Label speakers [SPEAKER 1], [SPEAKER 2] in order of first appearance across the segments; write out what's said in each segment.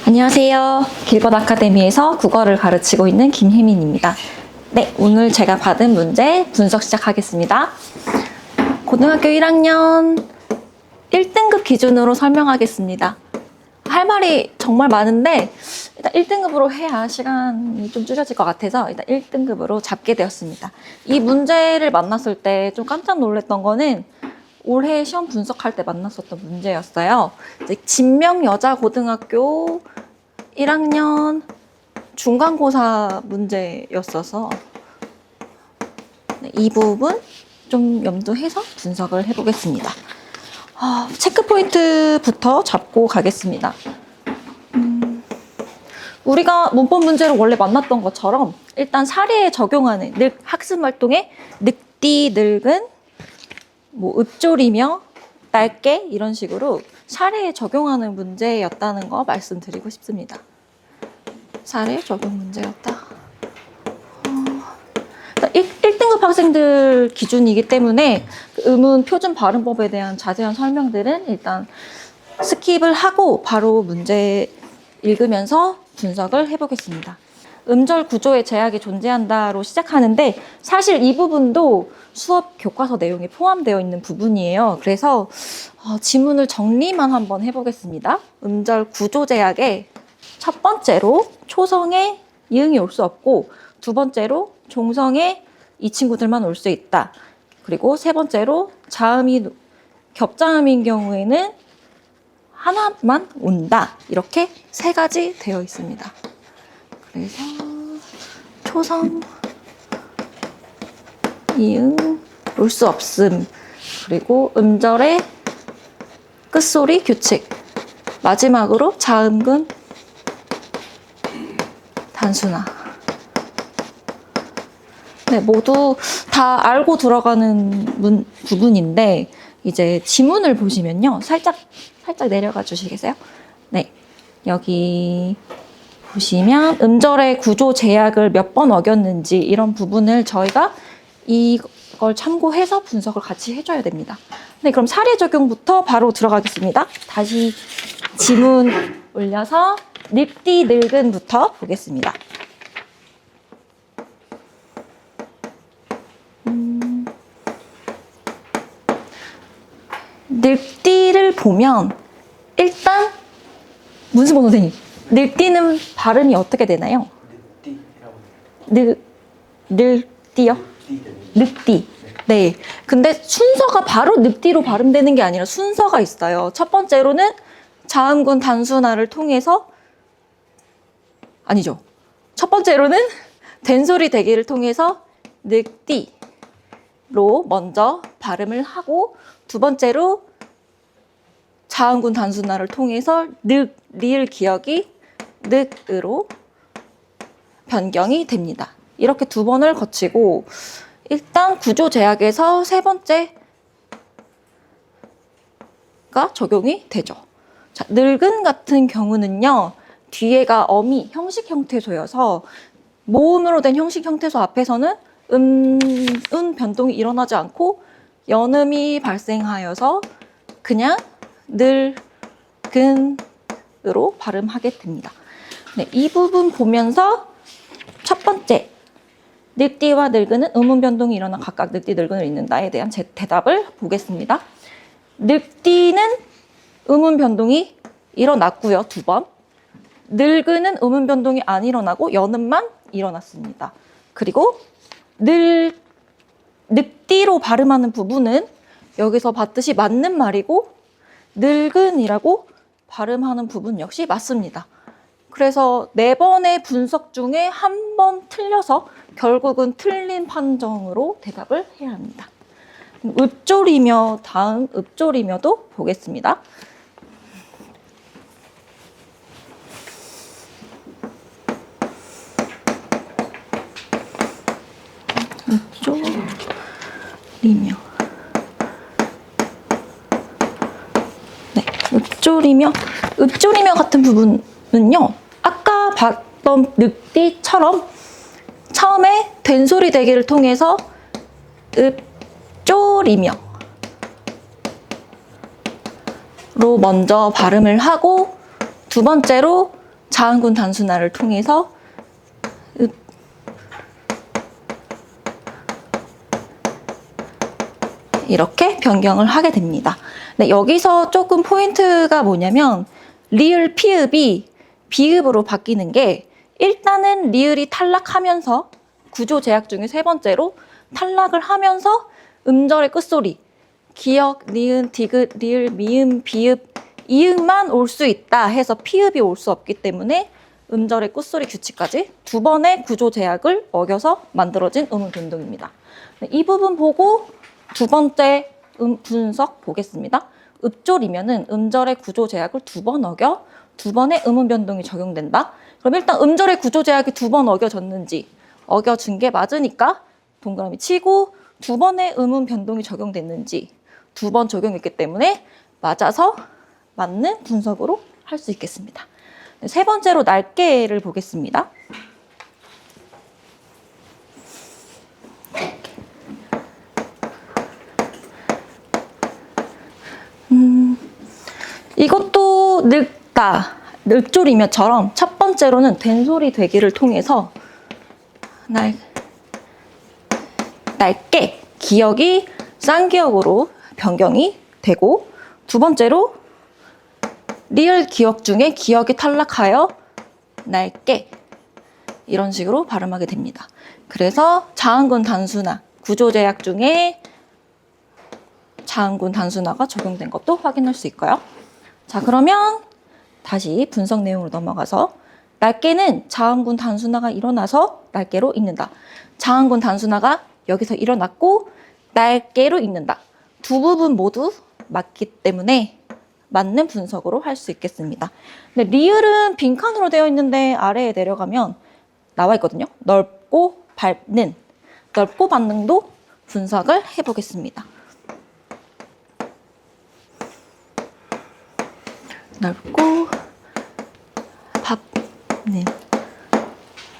[SPEAKER 1] 안녕하세요. 길벗 아카데미에서 국어를 가르치고 있는 김혜민입니다. 네, 오늘 제가 받은 문제 분석 시작하겠습니다. 고등학교 1학년 1등급 기준으로 설명하겠습니다. 할 말이 정말 많은데 일단 1등급으로 해야 시간이 좀 줄여질 것 같아서 일단 1등급으로 잡게 되었습니다. 이 문제를 만났을 때 좀 깜짝 놀랐던 거는 올해 시험 분석할 때 만났었던 문제였어요. 이제 진명여자고등학교 1학년 중간고사 문제였어서 이 부분 좀 염두해서 분석을 해보겠습니다. 체크 포인트부터 잡고 가겠습니다. 우리가 문법 문제를 원래 만났던 것처럼 일단 사례에 적용하는 학습 활동에 늙디, 늙은, 읊조리며, 짧게 이런 식으로 사례에 적용하는 문제였다는 거 말씀드리고 싶습니다. 사례 적용 문제였다. 1등급 학생들 기준이기 때문에 음운 표준 발음법에 대한 자세한 설명들은 일단 스킵을 하고 바로 문제 읽으면서 분석을 해보겠습니다. 음절 구조의 제약이 존재한다로 시작하는데 사실 이 부분도 수업 교과서 내용에 포함되어 있는 부분이에요. 그래서 지문을 정리만 한번 해보겠습니다. 음절 구조 제약에 첫 번째로 초성에 이응이 올 수 없고 두 번째로 종성에 이 친구들만 올 수 있다. 그리고 세 번째로 자음이 겹자음인 경우에는 하나만 온다. 이렇게 세 가지 되어 있습니다. 그래서 초성, 이응, 올 수 없음. 그리고 음절의 끝소리 규칙. 마지막으로 자음근 단순화. 네, 모두 다 알고 들어가는 부분인데 이제 지문을 보시면요. 살짝 내려가 주시겠어요? 네, 여기 보시면 음절의 구조 제약을 몇 번 어겼는지 이런 부분을 저희가 이걸 참고해서 분석을 같이 해줘야 됩니다. 네, 그럼 사례 적용부터 바로 들어가겠습니다. 다시 지문 올려서 늙디, 늙은부터 보겠습니다. 늙디를 보면 일단 문수본 선생님, 늙디는 발음이 어떻게 되나요? 늙디요? 늙디. 네. 근데 순서가 바로 늙디로 발음되는 게 아니라 순서가 있어요. 첫 번째로는 자음군 단순화를 통해서 아니죠. 첫 번째로는 된소리 대기를 통해서 늙디로 먼저 발음을 하고 두 번째로 자음군 단순화를 통해서 늙, 리을 기억이 늑으로 변경이 됩니다. 이렇게 두 번을 거치고 일단 구조 제약에서 세 번째가 적용이 되죠. 자, 늙은 같은 경우는요. 뒤에가 어미, 형식 형태소여서 모음으로 된 형식 형태소 앞에서는 은 변동이 일어나지 않고 연음이 발생하여서 그냥 늙은으로 발음하게 됩니다. 네, 이 부분 보면서 첫 번째 늙디와 늙은은 음운 변동이 일어나 각각 늙디, 늙은을 읽는다에 대한 제 대답을 보겠습니다. 늙디는 음운 변동이 일어났고요. 두 번. 늙은은 음운 변동이 안 일어나고 연음만 일어났습니다. 그리고 늙디로 발음하는 부분은 여기서 봤듯이 맞는 말이고 늙은이라고 발음하는 부분 역시 맞습니다. 그래서 4번의 분석 중에 한 번 틀려서 결국은 틀린 판정으로 대답을 해야 합니다. 읊조리며 다음 읊조리며도 보겠습니다. 읊조리며 네, 읊조리며 같은 부분은요. 아까 봤던 늑디처럼 처음에 된소리 대기를 통해서 읊조리며 먼저 발음을 하고 두 번째로 자음군 단순화를 통해서 이렇게 변경을 하게 됩니다. 네, 여기서 조금 포인트가 뭐냐면 리을, 피읍이 비읍으로 바뀌는 게 일단은 리을이 탈락하면서 구조 제약 중에 세 번째로 탈락을 하면서 음절의 끝소리 기역, 니은, 디귿, 리을, 미음, 비읍, 이음만 올 수 있다 해서 피읍이 올 수 없기 때문에 음절의 끝소리 규칙까지 두 번의 구조 제약을 어겨서 만들어진 음운 변동입니다. 네, 이 부분 보고 두 번째 분석 보겠습니다. 읍졸이면은 음절의 구조 제약을 두 번 어겨 두 번의 음운 변동이 적용된다. 그럼 일단 음절의 구조 제약이 두 번 어겨졌는지 어겨준 게 맞으니까 동그라미 치고 두 번의 음운 변동이 적용됐는지 두 번 적용했기 때문에 맞아서 맞는 분석으로 할 수 있겠습니다. 세 번째로 날개를 보겠습니다. 이것도 늙다, 늙졸이며처럼 첫 번째로는 된소리 되기를 통해서 날개, 기역이 쌍기역으로 변경이 되고 두 번째로 리을 기역 중에 기역이 탈락하여 날개 이런 식으로 발음하게 됩니다. 그래서 자음군 단순화, 구조제약 중에 자음군 단순화가 적용된 것도 확인할 수 있고요. 자, 그러면 다시 분석 내용으로 넘어가서 날개는 자음군 단순화가 일어나서 날개로 읽는다. 자음군 단순화가 여기서 일어났고 날개로 읽는다. 두 부분 모두 맞기 때문에 맞는 분석으로 할 수 있겠습니다. 근데 리을은 빈칸으로 되어 있는데 아래에 내려가면 나와 있거든요. 넓고 밟는, 넓고 밟는도 분석을 해보겠습니다. 넓고 밟는,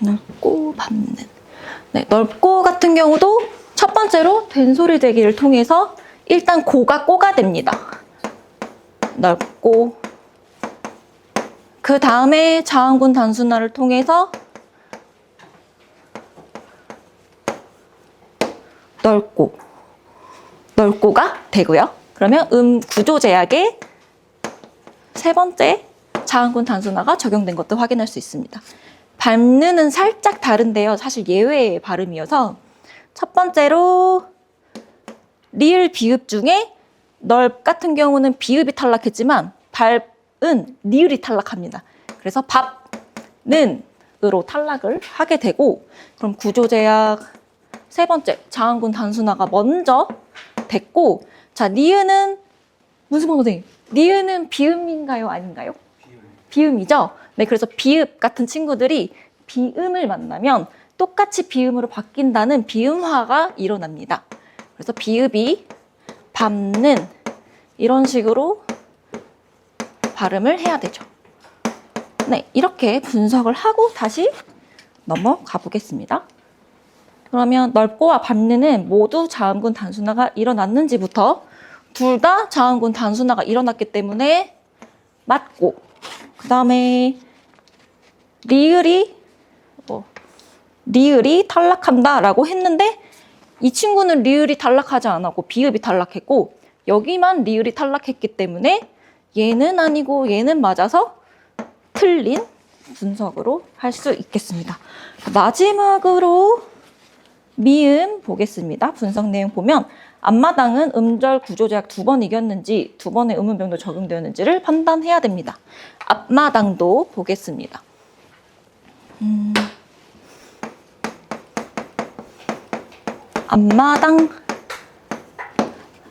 [SPEAKER 1] 넓고 밟는. 네, 넓고 같은 경우도 첫 번째로 된소리 되기를 통해서 일단 고가 꼬가 됩니다. 넓고 그 다음에 자음군 단순화를 통해서 넓고가 되고요. 그러면 구조 제약의 세 번째 자음군 단순화가 적용된 것도 확인할 수 있습니다. 밟는은 살짝 다른데요. 사실 예외의 발음이어서 첫 번째로 리을 비읍 중에 넓 같은 경우는 비읍이 탈락했지만 밟은 리을이 탈락합니다. 그래서 밥는으로 탈락을 하게 되고 그럼 구조제약 세 번째 자음군 단순화가 먼저 됐고 자 니은은 문수봉 선생님 니은은 비음인가요 아닌가요? 비음이죠. 네, 그래서 비읍 같은 친구들이 비음을 만나면 똑같이 비음으로 바뀐다는 비음화가 일어납니다. 그래서 비읍이 밟는 이런 식으로 발음을 해야 되죠. 네, 이렇게 분석을 하고 다시 넘어가 보겠습니다. 그러면 넓고와 밟는은 모두 자음군 단순화가 일어났는지부터 둘 다 자음군 단순화가 일어났기 때문에 맞고 그 다음에 리을이 탈락한다라고 했는데 이 친구는 리을이 탈락하지 않았고 비읍이 탈락했고 여기만 리을이 탈락했기 때문에 얘는 아니고 얘는 맞아서 틀린 분석으로 할 수 있겠습니다. 마지막으로 미음 보겠습니다. 분석 내용 보면 앞마당은 음절 구조제약 두 번 이겼는지 두 번의 음운 변도 적용되었는지를 판단해야 됩니다. 앞마당도 보겠습니다.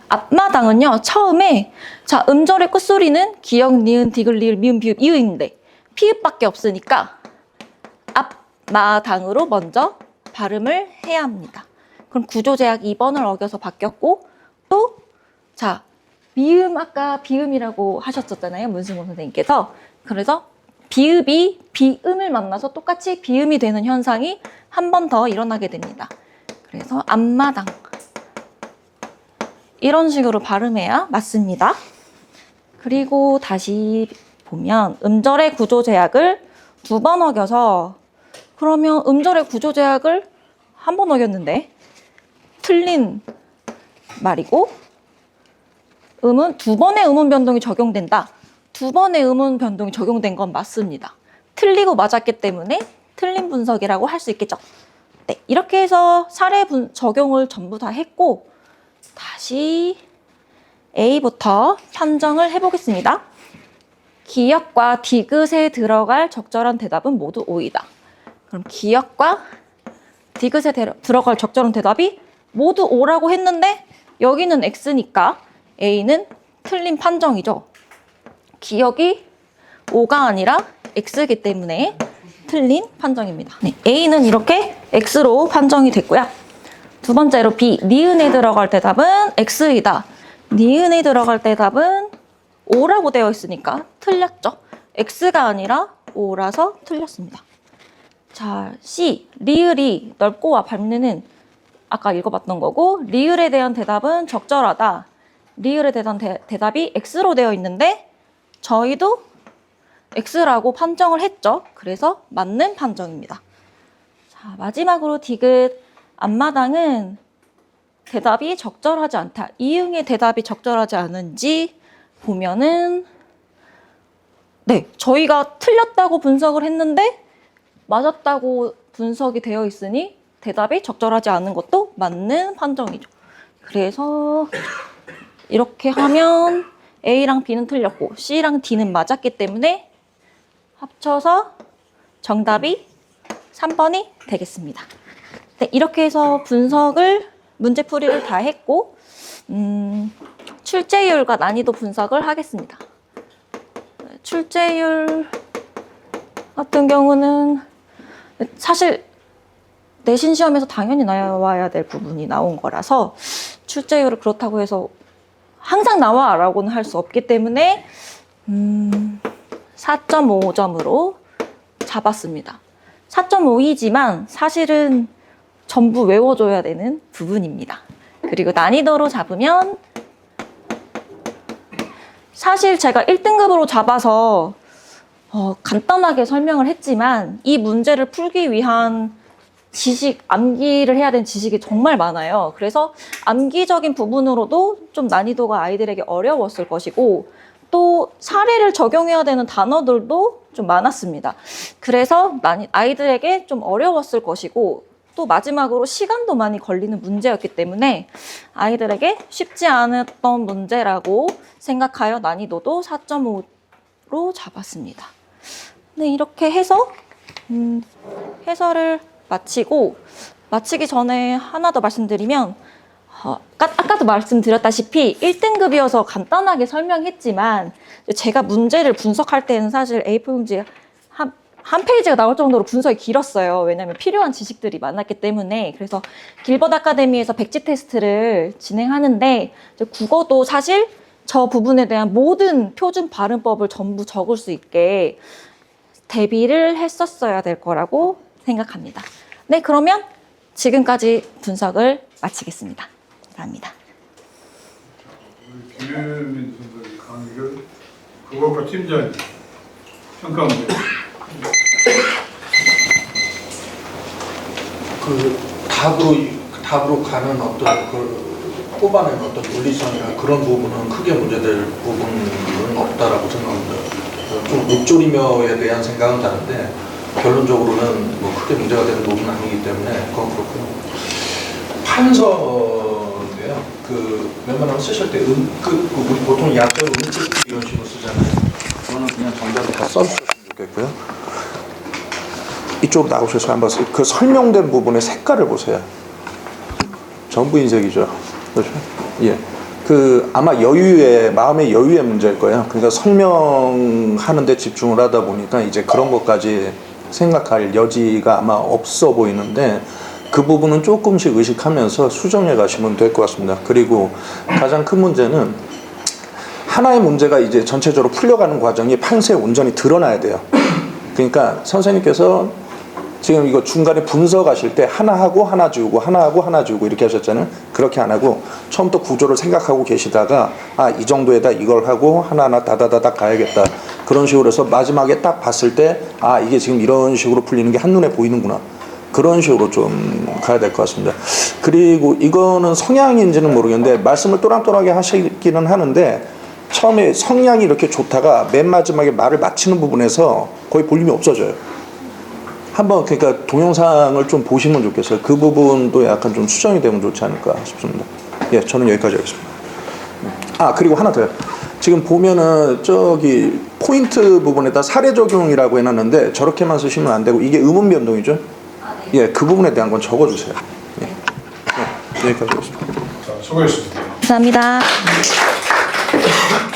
[SPEAKER 1] 앞마당은요 처음에 자 음절의 끝소리는 기역, 니은, 디귿, 리을, 미음, 비읍, 이음인데 피읍밖에 없으니까 앞마당으로 먼저 발음을 해야 합니다. 그럼 구조제약 2번을 어겨서 바뀌었고 또 자 미음 아까 비음이라고 하셨었잖아요. 문승호 선생님께서. 그래서 비읍이 비음을 만나서 똑같이 비음이 되는 현상이 한 번 더 일어나게 됩니다. 그래서 앞마당 이런 식으로 발음해야 맞습니다. 그리고 다시 보면 음절의 구조 제약을 2번 어겨서 그러면 음절의 구조 제약을 한 번 어겼는데 틀린 말이고 음은 2번의 음운 변동이 적용된다. 2번의 음운 변동이 적용된 건 맞습니다. 틀리고 맞았기 때문에 틀린 분석이라고 할 수 있겠죠. 네, 이렇게 해서 사례 적용을 전부 다 했고 다시 A부터 판정을 해보겠습니다. 기역과 디귿에 들어갈 적절한 대답은 모두 O이다. 그럼 기역과 디귿에 들어갈 적절한 대답이 모두 O라고 했는데 여기는 X니까 A는 틀린 판정이죠. 기역이 O가 아니라 X이기 때문에 틀린 판정입니다. 네, A는 이렇게 X로 판정이 됐고요. 두 번째로 B, 니은에 들어갈 대답은 X이다. 니은에 들어갈 대답은 O라고 되어 있으니까 틀렸죠. X가 아니라 O라서 틀렸습니다. 자, C, 리을이 넓고와 밟는 아까 읽어봤던 거고 리을에 대한 대답은 적절하다. 리을에 대한 대답이 X로 되어 있는데 저희도 X라고 판정을 했죠. 그래서 맞는 판정입니다. 자, 마지막으로 디귿 앞마당은 대답이 적절하지 않다. 이응의 대답이 적절하지 않은지 보면은 네, 저희가 틀렸다고 분석을 했는데 맞았다고 분석이 되어 있으니 대답이 적절하지 않은 것도 맞는 판정이죠. 그래서 이렇게 하면 A랑 B는 틀렸고 C랑 D는 맞았기 때문에 합쳐서 정답이 3번이 되겠습니다. 네, 이렇게 해서 분석을 문제풀이를 다 했고 출제율과 난이도 분석을 하겠습니다. 출제율 같은 경우는 사실 내신 시험에서 당연히 나와야 될 부분이 나온 거라서 출제율을 그렇다고 해서 항상 나와라고는 할 수 없기 때문에 4.5점으로 잡았습니다. 4.5이지만 사실은 전부 외워줘야 되는 부분입니다. 그리고 난이도로 잡으면 사실 제가 1등급으로 잡아서 간단하게 설명을 했지만 이 문제를 풀기 위한 지식, 암기를 해야 되는 지식이 정말 많아요. 그래서 암기적인 부분으로도 좀 난이도가 아이들에게 어려웠을 것이고 또 사례를 적용해야 되는 단어들도 좀 많았습니다. 그래서 아이들에게 좀 어려웠을 것이고 또 마지막으로 시간도 많이 걸리는 문제였기 때문에 아이들에게 쉽지 않았던 문제라고 생각하여 난이도도 4.5로 잡았습니다. 네, 이렇게 해서 해설을 마치기 전에 하나 더 말씀드리면 아까도 말씀드렸다시피 1등급이어서 간단하게 설명했지만 제가 문제를 분석할 때는 사실 A4 용지 한 페이지가 나올 정도로 분석이 길었어요. 왜냐하면 필요한 지식들이 많았기 때문에. 그래서 길버드 아카데미에서 백지 테스트를 진행하는데 국어도 사실 저 부분에 대한 모든 표준 발음법을 전부 적을 수 있게 대비를 했었어야 될 거라고 생각합니다. 네, 그러면 지금까지 분석을 마치겠습니다. 감사합니다.
[SPEAKER 2] 김혜민 선생님 강의를 국어과 팀장이 평가 문제.
[SPEAKER 3] 그 답으로 가는 어떤 뽑아내는 어떤 논리성이나 그런 부분은 크게 문제될 부분은 없다라고 생각합니다. 좀 옥조리며에 대한 생각은 다른데 결론적으로는 뭐 크게 문제가 되는 부분은 아니기 때문에 그건 그렇고요. 판서인데요. 그 웬만하면 쓰실 때 우리 보통 약절 음끝 이런 식으로 쓰잖아요. 그거는 그냥 정답을 다 써주셨으면 좋겠고요. 이쪽 나오셔서 한번 그 설명된 부분의 색깔을 보세요. 전부 흰색이죠. 그렇죠? 예. 그 아마 마음의 여유의 문제일 거예요. 그러니까 설명하는데 집중을 하다 보니까 이제 그런 것까지 생각할 여지가 아마 없어 보이는데 그 부분은 조금씩 의식하면서 수정해 가시면 될 것 같습니다. 그리고 가장 큰 문제는 하나의 문제가 이제 전체적으로 풀려가는 과정이 판서에 온전히 드러나야 돼요. 그러니까 선생님께서 지금 이거 중간에 분석하실 때 하나 하고 하나 지우고 하나 하고 하나 지우고 이렇게 하셨잖아요. 그렇게 안 하고 처음부터 구조를 생각하고 계시다가 아, 이 정도에다 이걸 하고 하나하나 다다다닥 가야겠다. 그런 식으로 해서 마지막에 딱 봤을 때 아, 이게 지금 이런 식으로 풀리는 게 한눈에 보이는구나. 그런 식으로 좀 가야 될 것 같습니다. 그리고 이거는 성향인지는 모르겠는데 말씀을 또랑또랑하게 하시기는 하는데 처음에 성향이 이렇게 좋다가 맨 마지막에 말을 마치는 부분에서 거의 볼륨이 없어져요. 한번 그러니까 동영상을 좀 보시면 좋겠어요. 그 부분도 약간 좀 수정이 되면 좋지 않을까 싶습니다. 예, 저는 여기까지 하겠습니다. 아, 그리고 하나 더요. 지금 보면은 저기 포인트 부분에다 사례 적용이라고 해놨는데 저렇게만 쓰시면 안 되고 이게 의문 변동이죠. 예, 그 부분에 대한 건 적어주세요. 예, 예, 여기까지 하겠습니다.
[SPEAKER 2] 자, 수고했습니다.
[SPEAKER 1] 감사합니다.